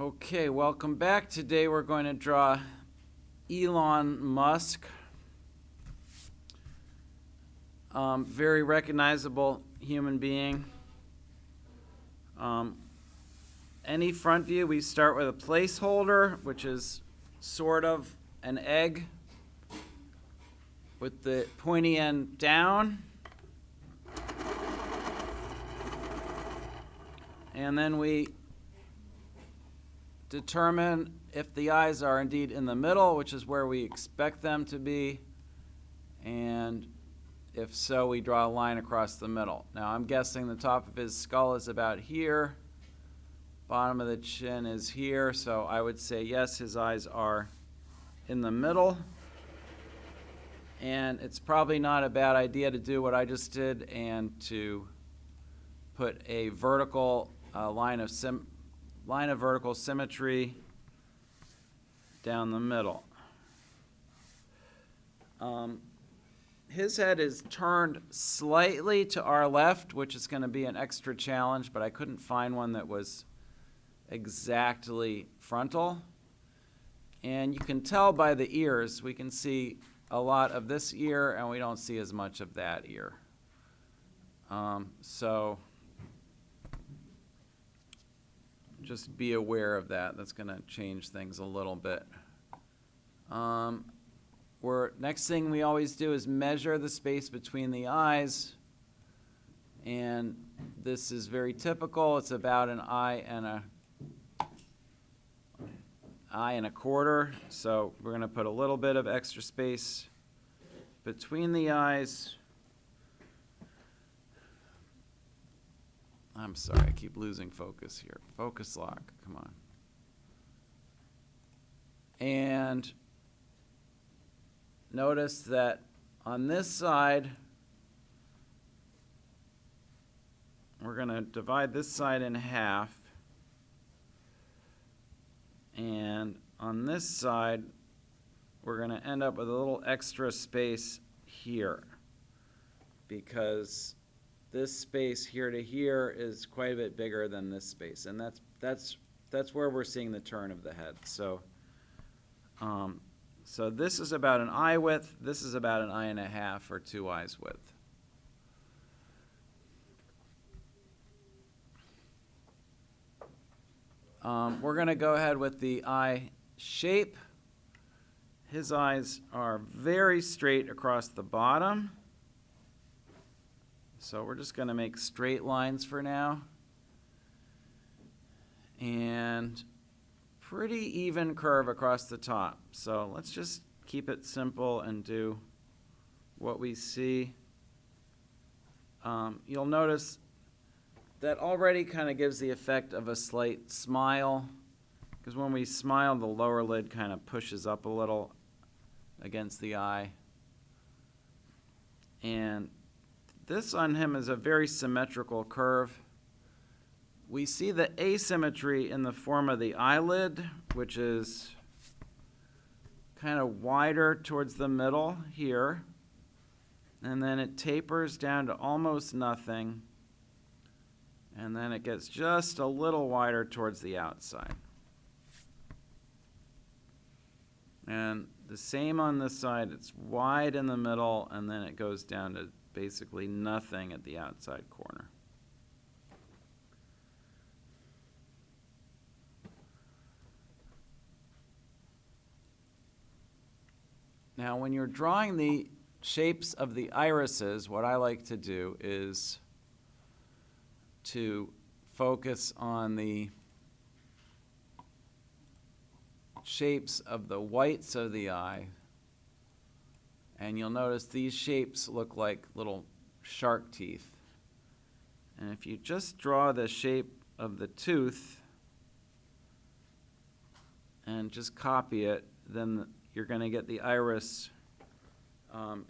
Okay, welcome back. Today we're going to draw Elon Musk. Very recognizable human being. Any front view, we start with a placeholder, which is sort of an egg with the pointy end down. And then we determine if the eyes are indeed in the middle, which is where we expect them to be, and if so, we draw a line across the middle. Now I'm guessing the top of his skull is about here, bottom of the chin is here, so I would say yes, his eyes are in the middle. And it's probably not a bad idea to do what I just did and to put a vertical line of vertical symmetry down the middle. His head is turned slightly to our left, which is going to be an extra challenge, but I couldn't find one that was exactly frontal. And you can tell by the ears, we can see a lot of this ear and we don't see as much of that ear. So just be aware of that. That's going to change things a little bit. Next thing we always do is measure the space between the eyes. And this is very typical. It's about an eye and a quarter. So we're going to put a little bit of extra space between the eyes. I'm sorry, I keep losing focus here. Focus lock, come on. And notice that on this side, we're going to divide this side in half. And on this side, we're going to end up with a little extra space here, because this space here to here is quite a bit bigger than this space, and that's where we're seeing the turn of the head. So, so this is about an eye width. This is about an eye and a half or 2 eyes width. We're going to go ahead with the eye shape. His eyes are very straight across the bottom. So we're just going to make straight lines for now. And pretty even curve across the top. So let's just keep it simple and do what we see. You'll notice that already kind of gives the effect of a slight smile, because when we smile, the lower lid kind of pushes up a little against the eye. And this on him is a very symmetrical curve. We see the asymmetry in the form of the eyelid, which is kind of wider towards the middle here, and then it tapers down to almost nothing, and then it gets just a little wider towards the outside. And the same on this side, it's wide in the middle, and then it goes down to basically nothing at the outside corner. Now, when you're drawing the shapes of the irises, what I like to do is to focus on the shapes of the whites of the eye. And you'll notice these shapes look like little shark teeth. And if you just draw the shape of the tooth and just copy it, then you're going to get the iris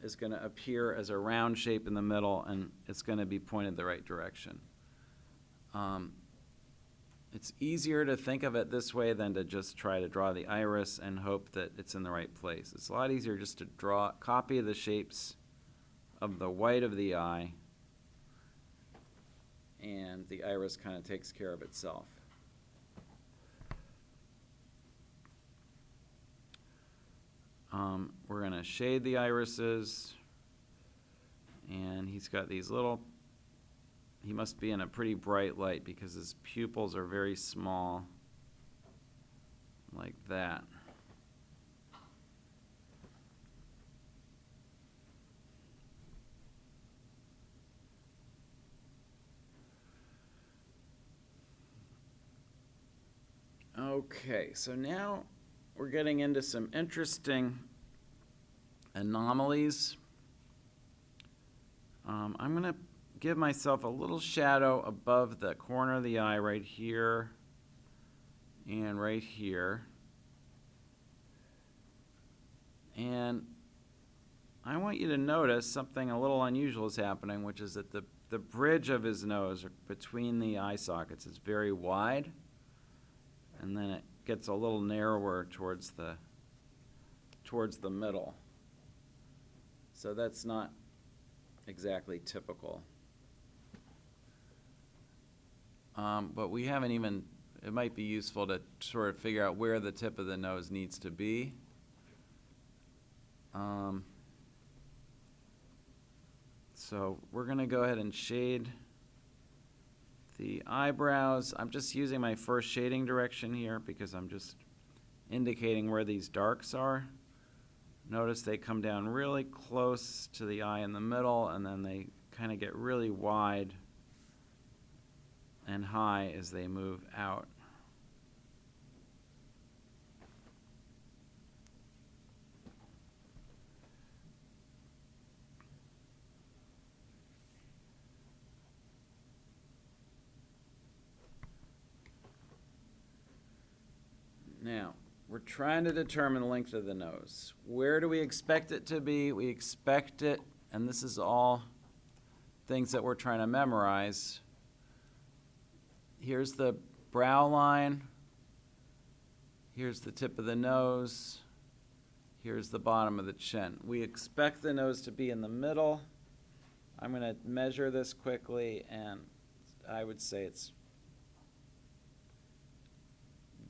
is going to appear as a round shape in the middle, and it's going to be pointed the right direction. It's easier to think of it this way than to just try to draw the iris and hope that it's in the right place. It's a lot easier just to copy the shapes of the white of the eye, and the iris kind of takes care of itself. to shade the irises. And he's got these little, he must be in a pretty bright light because his pupils are very small, like that. Okay, so now we're getting into some interesting anomalies. I'm going to give myself a little shadow above the corner of the eye right here and right here. And I want you to notice something a little unusual is happening, which is that the bridge of his nose between the eye sockets is very wide, and then it gets a little narrower towards the middle. So that's not exactly typical. But we haven't even, it might be useful to sort of figure out where the tip of the nose needs to be. So we're going to go ahead and shade the eyebrows. I'm just using my first shading direction here because I'm just indicating where these darks are. Notice they come down really close to the eye in the middle, and then they kind of get really wide and high as they move out. Now, we're trying to determine the length of the nose. Where do we expect it to be? We expect it, and this is all things that we're trying to memorize. Here's the brow line. Here's the tip of the nose. Here's the bottom of the chin. We expect the nose to be in the middle. I'm going to measure this quickly, and I would say it's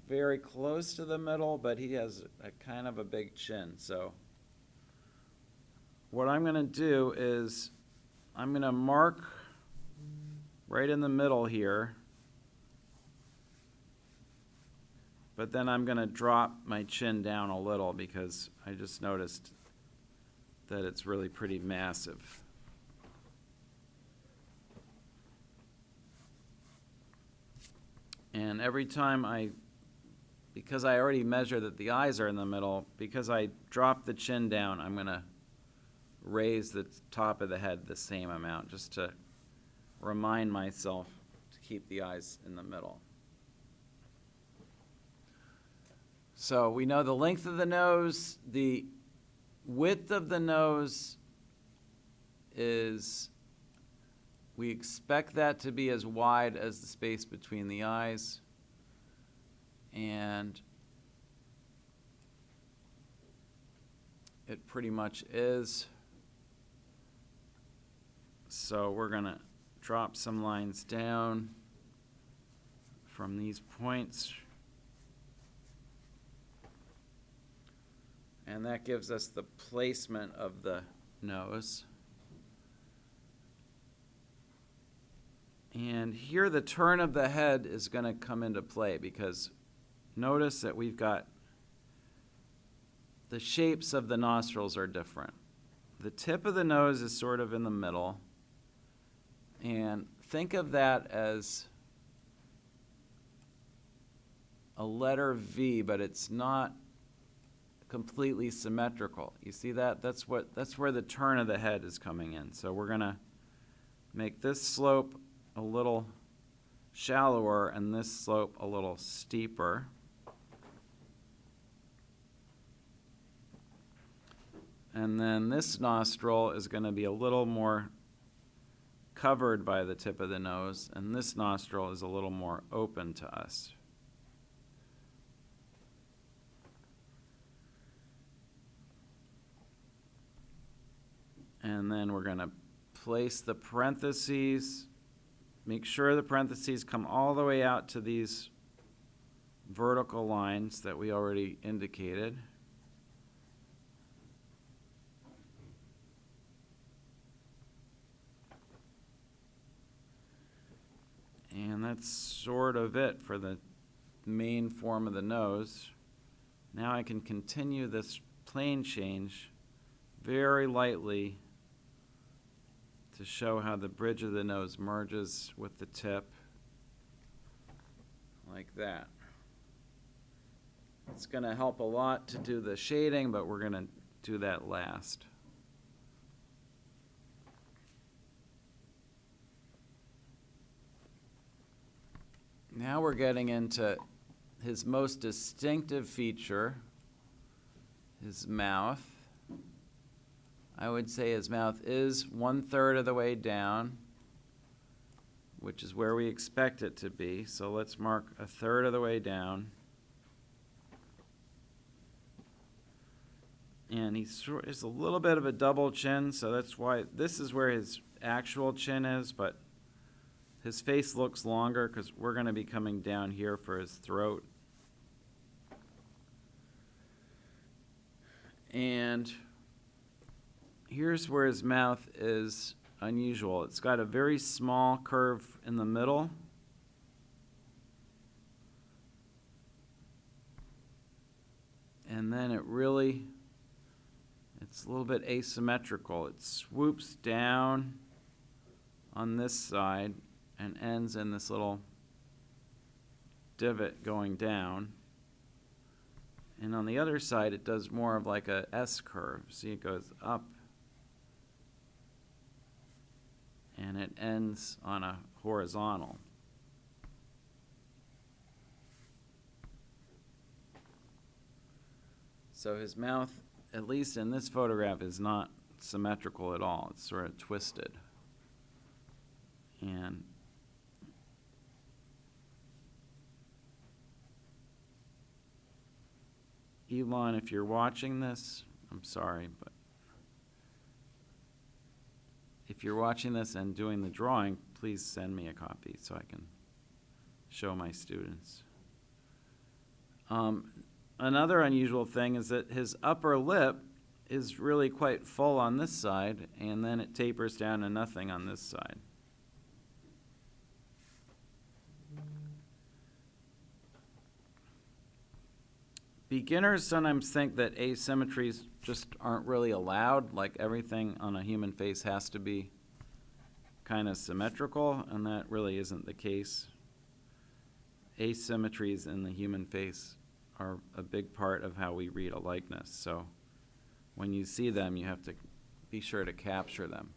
very close to the middle, but he has a kind of a big chin. So what I'm going to do is I'm going to mark right in the middle here, but then I'm going to drop my chin down a little because I just noticed that it's really pretty massive. And every time because I already measured that the eyes are in the middle, because I drop the chin down, I'm going to raise the top of the head the same amount just to remind myself to keep the eyes in the middle. So we know the length of the nose, the width of the nose is, we expect that to be as wide as the space between the eyes. And it pretty much is. So we're going to drop some lines down from these points. And that gives us the placement of the nose. And here the turn of the head is going to come into play because notice that we've got the shapes of the nostrils are different. The tip of the nose is sort of in the middle. And think of that as a letter V, but it's not completely symmetrical. You see that? That's where the turn of the head is coming in. So we're going to make this slope a little shallower and this slope a little steeper. And then this nostril is going to be a little more covered by the tip of the nose, and this nostril is a little more open to us. And then we're going to place the parentheses. Make sure the parentheses come all the way out to these vertical lines that we already indicated. that's sort of it for the main form of the nose. Now I can continue this plane change very lightly to show how the bridge of the nose merges with the tip, like that. It's going to help a lot to do the shading, but we're going to do that last. Now we're getting into his most distinctive feature, his mouth. I would say his mouth is 1/3 of the way down, which is where we expect it to be. So let's mark 1/3 of the way down. And he's a little bit of a double chin, so that's why this is where his actual chin is, but his face looks longer because we're going to be coming down here for his throat. And here's where his mouth is unusual. It's got a very small curve in the middle. And then it's a little bit asymmetrical. It swoops down on this side and ends in this little divot going down. And on the other side, it does more of like a S curve. See, it goes up and it ends on a horizontal. So his mouth, at least in this photograph, is not symmetrical at all. It's sort of twisted. And Elon, if you're watching this, I'm sorry, but if you're watching this and doing the drawing, please send me a copy so I can show my students. Another unusual thing is that his upper lip is really quite full on this side, and then it tapers down to nothing on this side. Beginners sometimes think that asymmetries just aren't really allowed, like everything on a human face has to be kind of symmetrical, and that really isn't the case. Asymmetries in the human face are a big part of how we read a likeness, so when you see them, you have to be sure to capture them.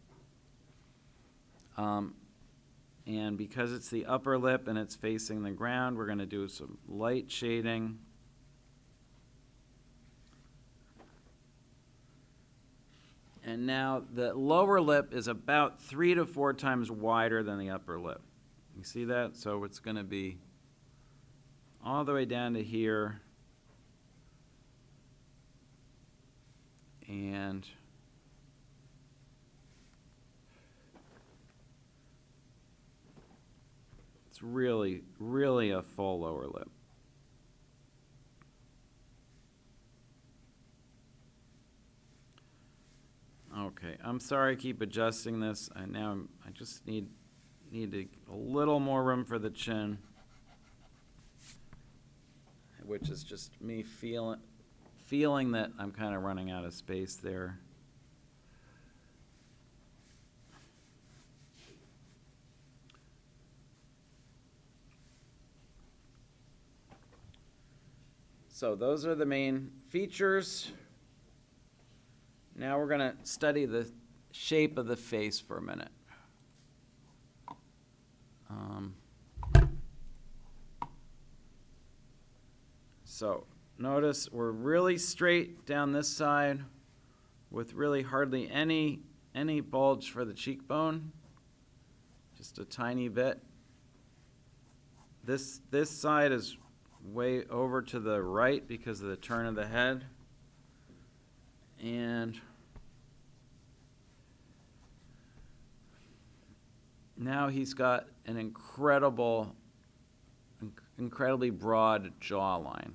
And because it's the upper lip and it's facing the ground, we're going to do some light shading. And now the lower lip is about 3 to 4 times wider than the upper lip. You see that? So it's going to be all the way down to here. And it's really, really a full lower lip. Okay, I'm sorry I keep adjusting this. I just need a little more room for the chin, which is just me feeling that I'm kind of running out of space there. So those are the main features. Now we're going to study the shape of the face for a minute. So notice we're really straight down this side with really hardly any bulge for the cheekbone, just a tiny bit. This side is way over to the right because of the turn of the head. And now he's got an incredibly broad jawline.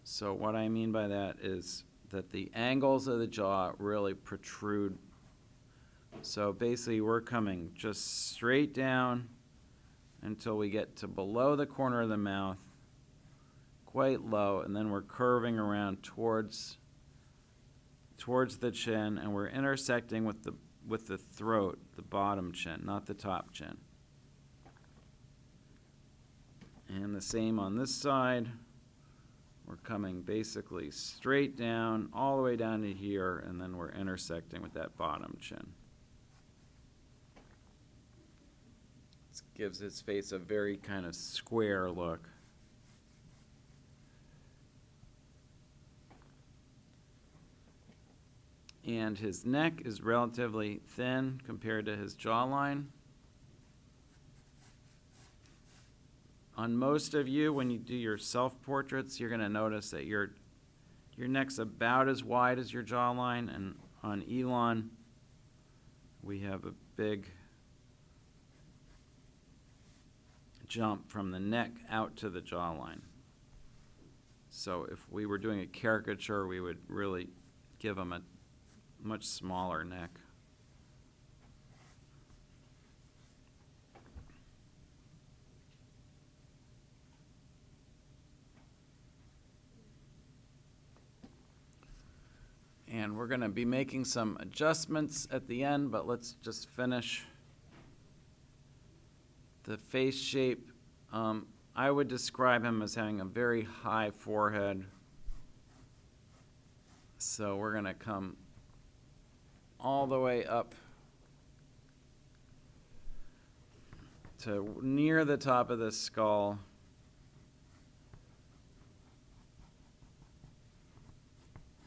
So what I mean by that is that the angles of the jaw really protrude. So basically we're coming just straight down until we get to below the corner of the mouth, quite low, and then we're curving around towards the chin, and we're intersecting with the throat, the bottom chin, not the top chin. And the same on this side. We're coming basically straight down, all the way down to here, and then we're intersecting with that bottom chin. This gives his face a very kind of square look. And his neck is relatively thin compared to his jawline. On most of you, when you do your self-portraits, you're going to notice that your neck's about as wide as your jawline, and on Elon, we have a big jump from the neck out to the jawline. So if we were doing a caricature, we would really give him a much smaller neck. And we're going to be making some adjustments at the end, but let's just finish the face shape. I would describe him as having a very high forehead. So we're going to come all the way up to near the top of the skull.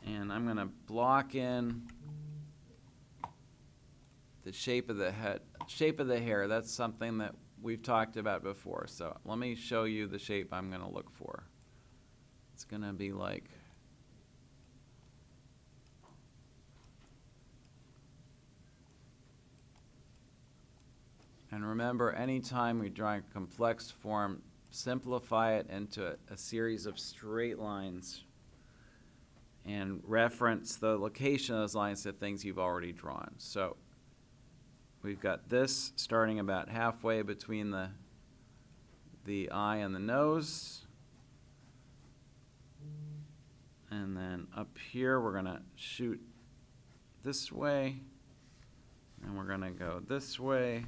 And I'm going to block in the shape of the head, shape of the hair. That's something that we've talked about before. So let me show you the shape I'm going to look for. It's going to be like and remember, anytime we draw a complex form, simplify it into a series of straight lines and reference the location of those lines to things you've already drawn. So we've got this starting about halfway between the eye and the nose. And then up here, we're going to shoot this way. And we're going to go this way.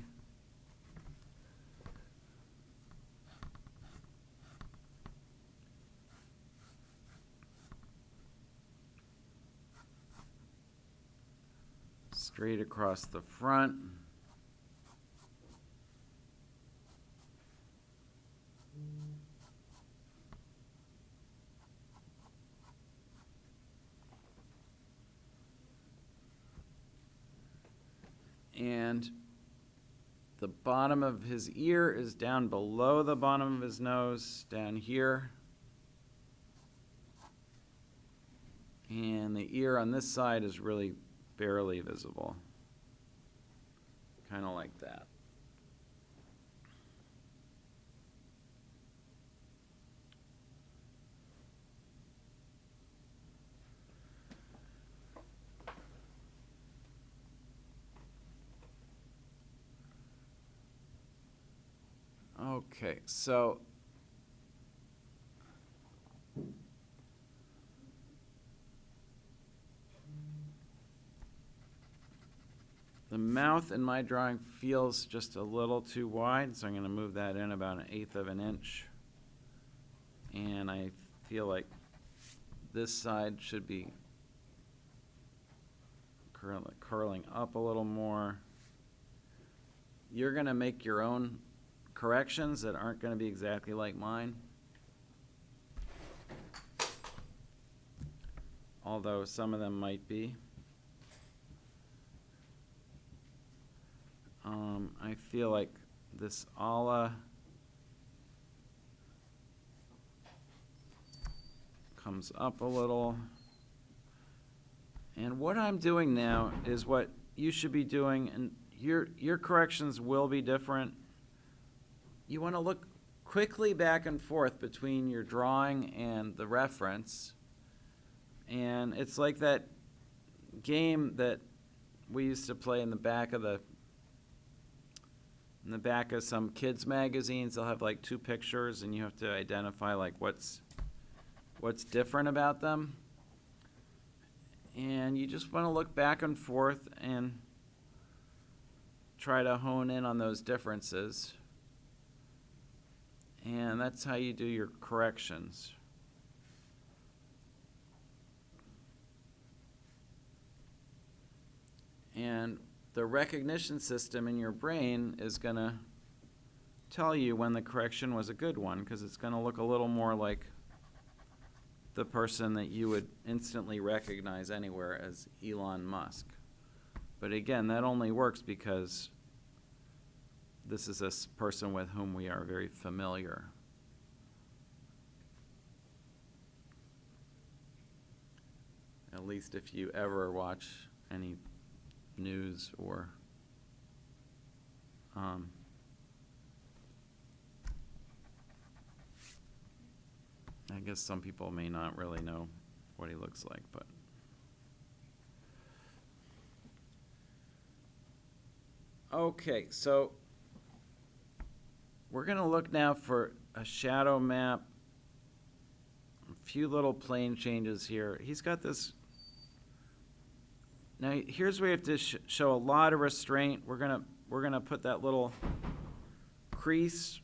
Straight across the front. And the bottom of his ear is down below the bottom of his nose, down here. And the ear on this side is really barely visible, kind of like that. Okay, so the mouth in my drawing feels just a little too wide, so I'm going to move that in about 1/8 of an inch. And I feel like this side should be curling up a little more. You're going to make your own corrections that aren't going to be exactly like mine, although some of them might be. I feel like this ala comes up a little. And what I'm doing now is what you should be doing, and your corrections will be different. You want to look quickly back and forth between your drawing and the reference. And it's like that game that we used to play in the back of the In the back of some kids magazines, they'll have like 2 pictures, and you have to identify like what's different about them. And you just want to look back and forth and try to hone in on those differences. And that's how you do your corrections. And the recognition system in your brain is going to tell you when the correction was a good one, because it's going to look a little more like the person that you would instantly recognize anywhere as Elon Musk. But again, that only works because this is a person with whom we are very familiar. At least if you ever watch any news or I guess some people may not really know what he looks like, but okay, so we're going to look now for a shadow map. A few little plane changes here. He's got this. Now here's where we have to show a lot of restraint. We're gonna put that little crease,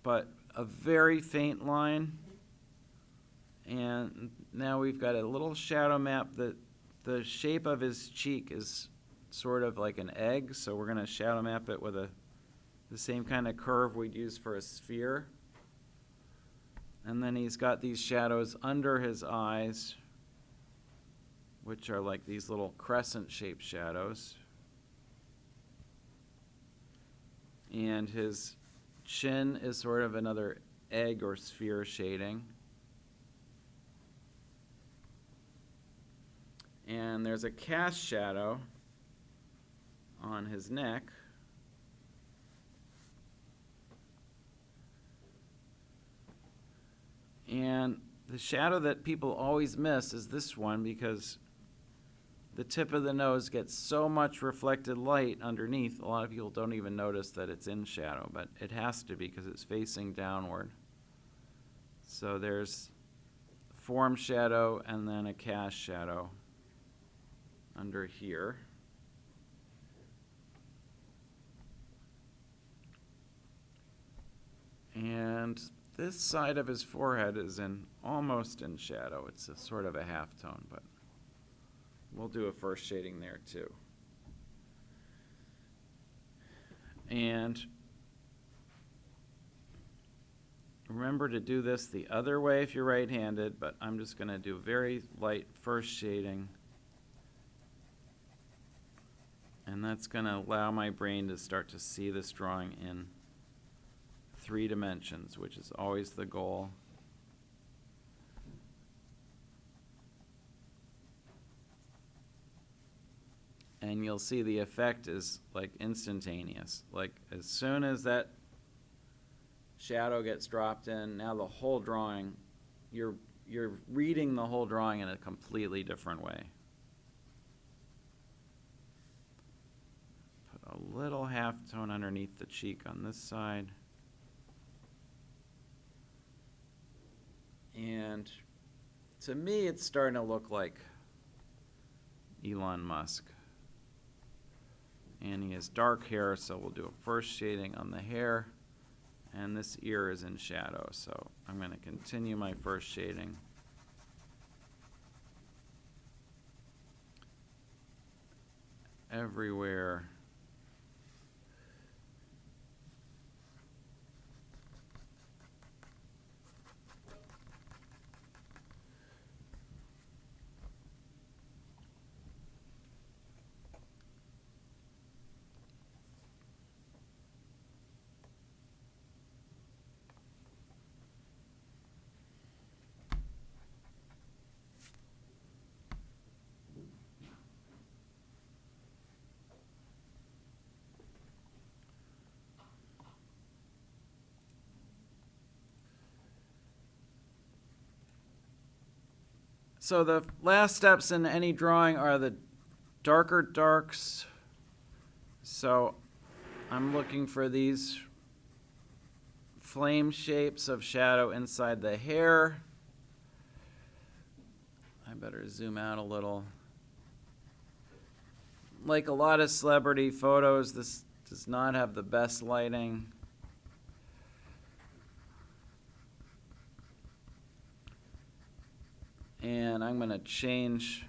but a very faint line. And now we've got a little shadow map that the shape of his cheek is sort of like an egg, so we're gonna shadow map it with the same kind of curve we'd use for a sphere. And then he's got these shadows under his eyes, which are like these little crescent-shaped shadows. And his chin is sort of another egg or sphere shading. And there's a cast shadow on his neck. And the shadow that people always miss is this one, because the tip of the nose gets so much reflected light underneath, a lot of people don't even notice that it's in shadow, but it has to be because it's facing downward. So there's form shadow and then a cast shadow under here. And this side of his forehead is almost in shadow. It's a sort of a halftone, but we'll do a first shading there too. And remember to do this the other way if you're right-handed, but I'm just going to do very light first shading. And that's going to allow my brain to start to see this drawing in 3 dimensions, which is always the goal. And you'll see the effect is like instantaneous. Like as soon as that shadow gets dropped in, now the whole drawing, you're reading the whole drawing in a completely different way. Put a little halftone underneath the cheek on this side. And to me, it's starting to look like Elon Musk. And he has dark hair, so we'll do a first shading on the hair. And this ear is in shadow, so I'm going to continue my first shading. Everywhere. So the last steps in any drawing are the darker darks So I'm looking for these flame shapes of shadow inside the hair. I better zoom out a little. Like a lot of celebrity photos, this does not have the best lighting. And I'm going to change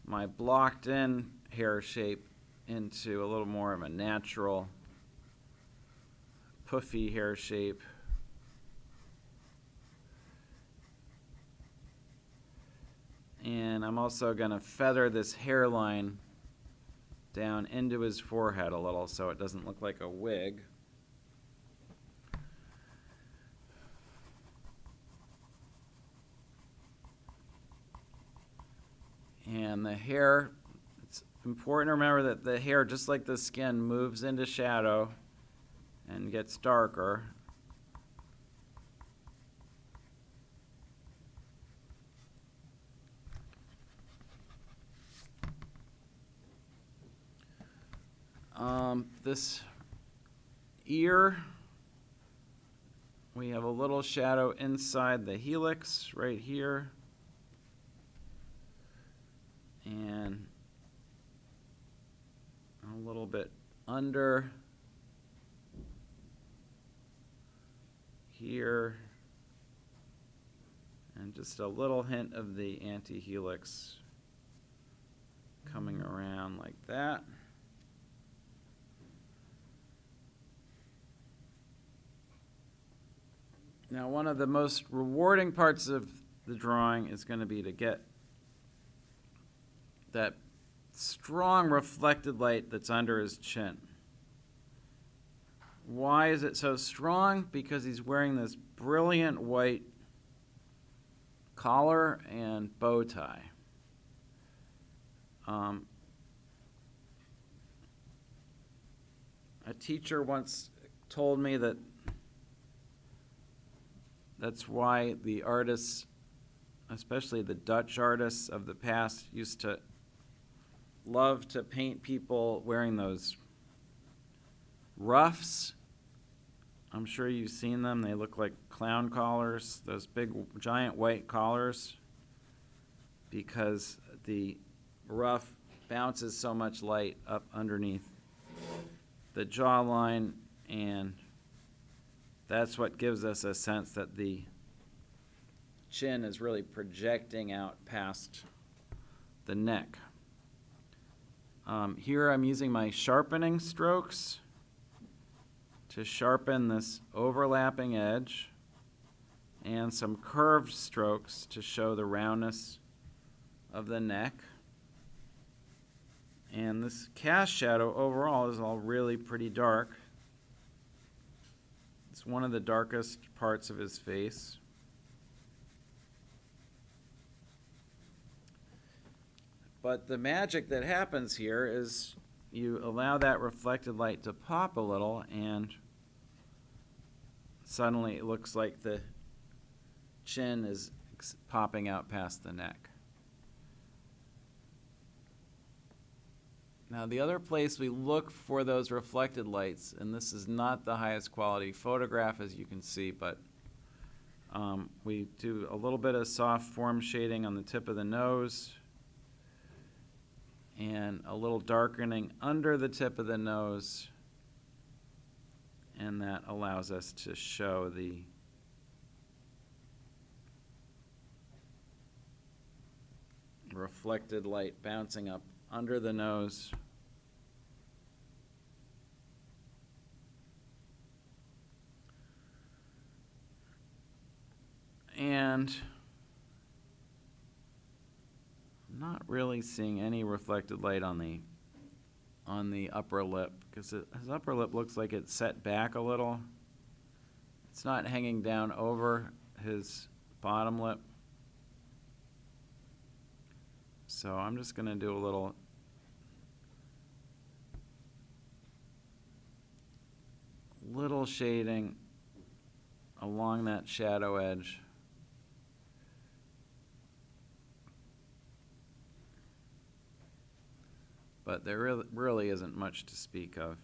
my blocked in hair shape into a little more of a natural puffy hair shape. And I'm also going to feather this hairline down into his forehead a little so it doesn't look like a wig. And the hair, it's important to remember that the hair, just like the skin, moves into shadow and gets darker. This ear, we have a little shadow inside the helix right here. And a little bit under here. And just a little hint of the anti-helix coming around like that. Now, one of the most rewarding parts of the drawing is going to be to get that strong reflected light that's under his chin. Why is it so strong? Because he's wearing this brilliant white collar and bow tie. A teacher once told me that that's why the artists, especially the Dutch artists of the past, used to love to paint people wearing those ruffs. I'm sure you've seen them. They look like clown collars, those big giant white collars, because the ruff bounces so much light up underneath the jawline, and that's what gives us a sense that the chin is really projecting out past the neck. Here I'm using my sharpening strokes to sharpen this overlapping edge, and some curved strokes to show the roundness of the neck. And this cast shadow overall is all really pretty dark. It's one of the darkest parts of his face. But the magic that happens here is you allow that reflected light to pop a little, and suddenly it looks like the chin is popping out past the neck. Now, the other place we look for those reflected lights, and this is not the highest quality photograph, as you can see, but we do a little bit of soft form shading on the tip of the nose and a little darkening under the tip of the nose, and that allows us to show the reflected light bouncing up under the nose. And I'm not really seeing any reflected light on the upper lip, because his upper lip looks like it's set back a little. It's not hanging down over his bottom lip. So I'm just going to do a little shading along that shadow edge. but there really isn't much to speak of.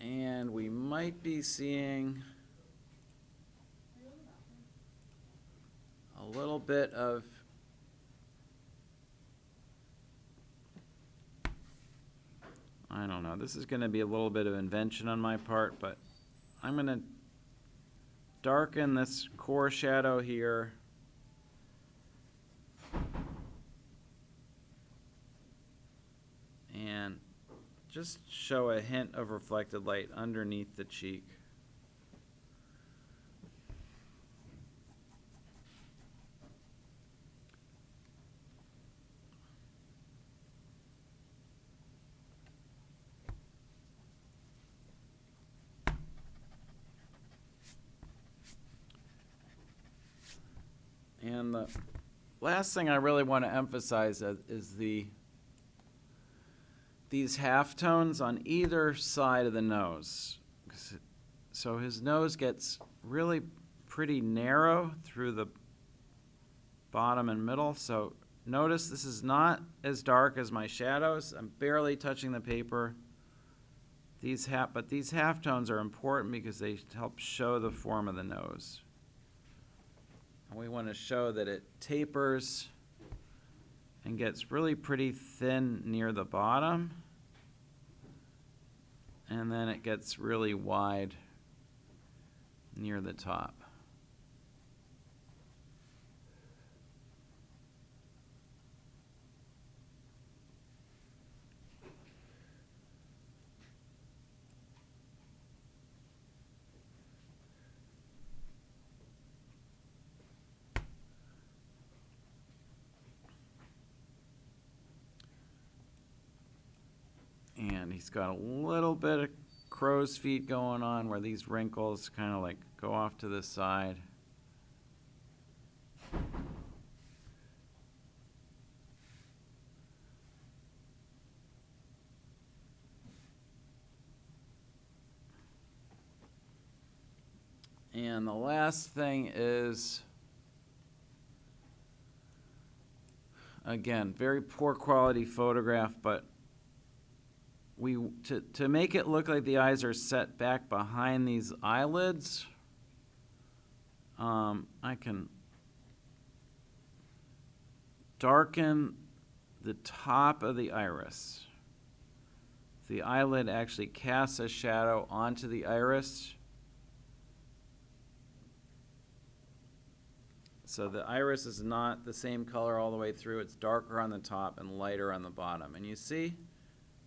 And we might be seeing a little bit of I don't know. This is going to be a little bit of invention on my part, but I'm going to darken this core shadow here. And just show a hint of reflected light underneath the cheek. And the last thing I really want to emphasize is these halftones on either side of the nose. So his nose gets really pretty narrow through the bottom and middle. So notice this is not as dark as my shadows. I'm barely touching the paper. But these halftones are important because they help show the form of the nose. And we want to show that it tapers and gets really pretty thin near the bottom. And then it gets really wide near the top. And he's got a little bit of crow's feet going on where these wrinkles kind of like go off to the side. And the last thing is, again, very poor quality photograph, but to make it look like the eyes are set back behind these eyelids, I can darken the top of the iris. The eyelid actually casts a shadow onto the iris. So the iris is not the same color all the way through. It's darker on the top and lighter on the bottom. And you see,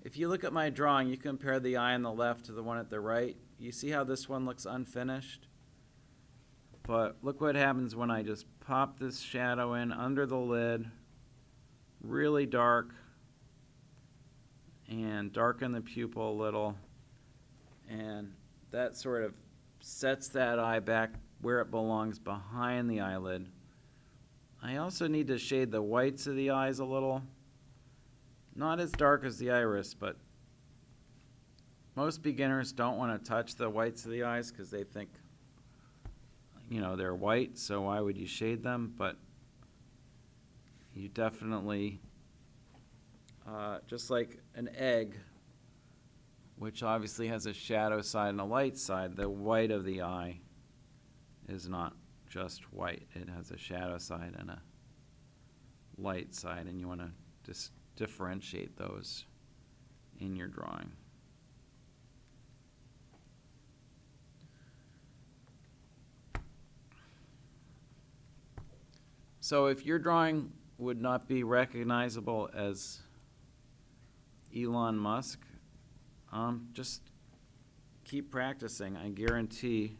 if you look at my drawing, you compare the eye on the left to the one at the right. You see how this one looks unfinished? But look what happens when I just pop this shadow in under the lid, really dark, and darken the pupil a little. And that sort of sets that eye back where it belongs, behind the eyelid. I also need to shade the whites of the eyes a little. Not as dark as the iris, but most beginners don't want to touch the whites of the eyes because they think, you know, they're white, so why would you shade them? But you definitely, just like an egg, which obviously has a shadow side and a light side, the white of the eye is not just white. It has a shadow side and a light side, and you want to just differentiate those in your drawing. So if your drawing would not be recognizable as Elon Musk, just keep practicing. I guarantee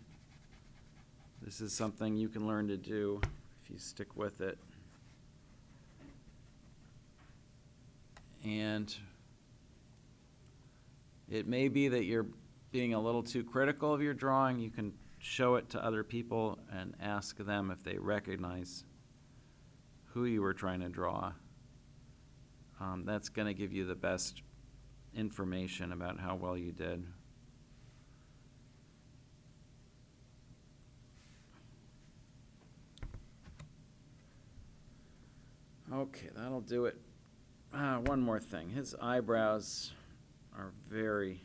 this is something you can learn to do if you stick with it. And it may be that you're being a little too critical of your drawing. You can show it to other people and ask them if they recognize who you were trying to draw. That's going to give you the best information about how well you did. Okay, that'll do it. One more thing. His eyebrows are very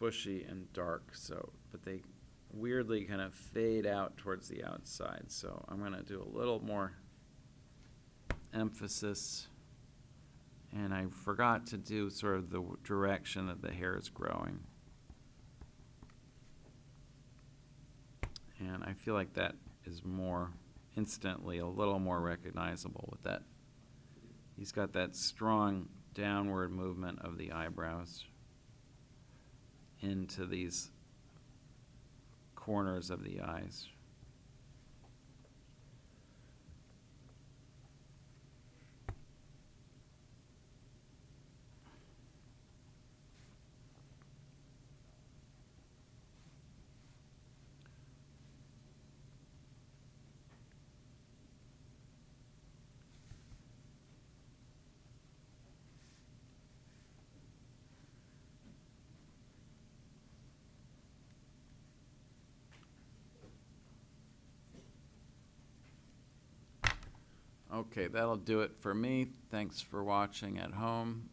bushy and dark, but they weirdly kind of fade out towards the outside. So I'm going to do a little more emphasis. And I forgot to do sort of the direction that the hair is growing. And I feel like that is more instantly a little more recognizable with that. He's got that strong downward movement of the eyebrows into these corners of the eyes. Okay, that'll do it for me. Thanks for watching at home.